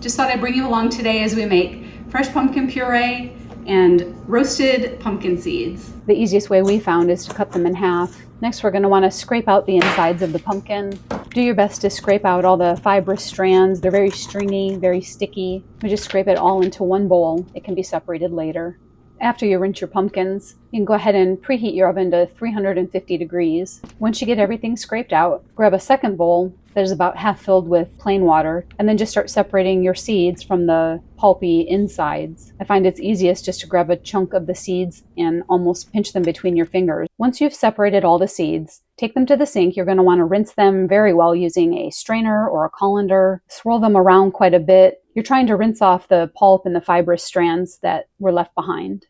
Just thought I'd bring you along today as we make fresh pumpkin puree and roasted pumpkin seeds. The easiest way we found is to cut them in half. Next, we're going to want to scrape out the insides of the pumpkin. Do your best to scrape out all the fibrous strands. They're very stringy, very sticky. We just scrape it all into one bowl. It can be separated later. After you rinse your pumpkins, you can go ahead and preheat your oven to 350 degrees. Once you get everything scraped out, grab a second bowl that is about half filled with plain water, and then just start separating your seeds from the pulpy insides. I find it's easiest just to grab a chunk of the seeds and almost pinch them between your fingers. Once you've separated all the seeds, take them to the sink. You're going to want to rinse them very well using a strainer or a colander. Swirl them around quite a bit. You're trying to rinse off the pulp and the fibrous strands that were left behind.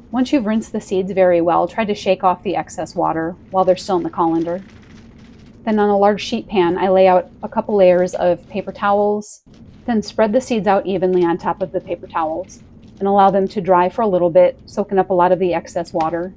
Once you've rinsed the seeds very well, try to shake off the excess water while they're still in the colander. Then on a large sheet pan, I lay out a couple layers of paper towels, then spread the seeds out evenly on top of the paper towels and allow them to dry for a little bit, soaking up a lot of the excess water.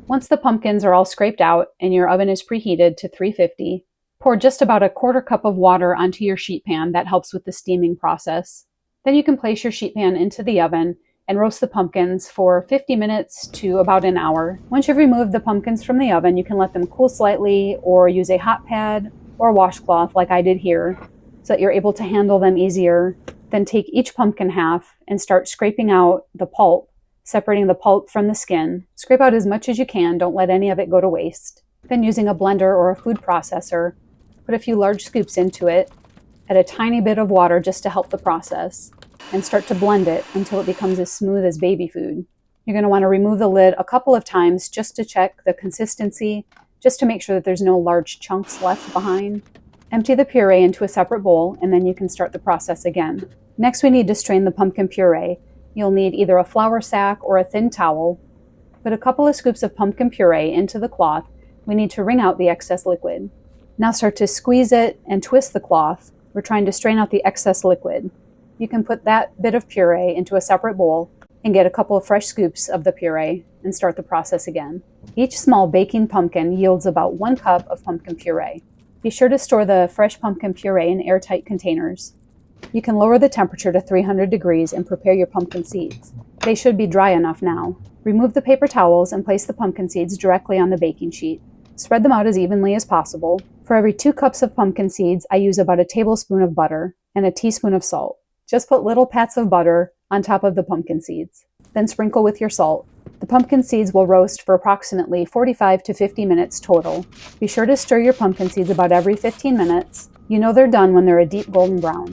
Once the pumpkins are all scraped out and your oven is preheated to 350, pour just about a quarter cup of water onto your sheet pan. That helps with the steaming process. Then you can place your sheet pan into the oven and roast the pumpkins for 50 minutes to about an hour. Once you've removed the pumpkins from the oven, you can let them cool slightly or use a hot pad or washcloth like I did here so that you're able to handle them easier. Then take each pumpkin half and start scraping out the pulp, separating the pulp from the skin. Scrape out as much as you can, don't let any of it go to waste. Then using a blender or a food processor, put a few large scoops into it, add a tiny bit of water just to help the process, and start to blend it until it becomes as smooth as baby food. You're going to want to remove the lid a couple of times just to check the consistency, just to make sure that there's no large chunks left behind. Empty the puree into a separate bowl, and then you can start the process again. Next, we need to strain the pumpkin puree. You'll need either a flour sack or a thin towel. Put a couple of scoops of pumpkin puree into the cloth. We need to wring out the excess liquid. Now start to squeeze it and twist the cloth. We're trying to strain out the excess liquid. You can put that bit of puree into a separate bowl and get a couple of fresh scoops of the puree and start the process again. Each small baking pumpkin yields about 1 cup of pumpkin puree. Be sure to store the fresh pumpkin puree in airtight containers. You can lower the temperature to 300 degrees and prepare your pumpkin seeds. They should be dry enough now. Remove the paper towels and place the pumpkin seeds directly on the baking sheet. Spread them out as evenly as possible. For every 2 cups of pumpkin seeds, I use about a tablespoon of butter and a teaspoon of salt. Just put little pats of butter on top of the pumpkin seeds. Then sprinkle with your salt. The pumpkin seeds will roast for approximately 45 to 50 minutes total. Be sure to stir your pumpkin seeds about every 15 minutes. You know they're done when they're a deep golden brown.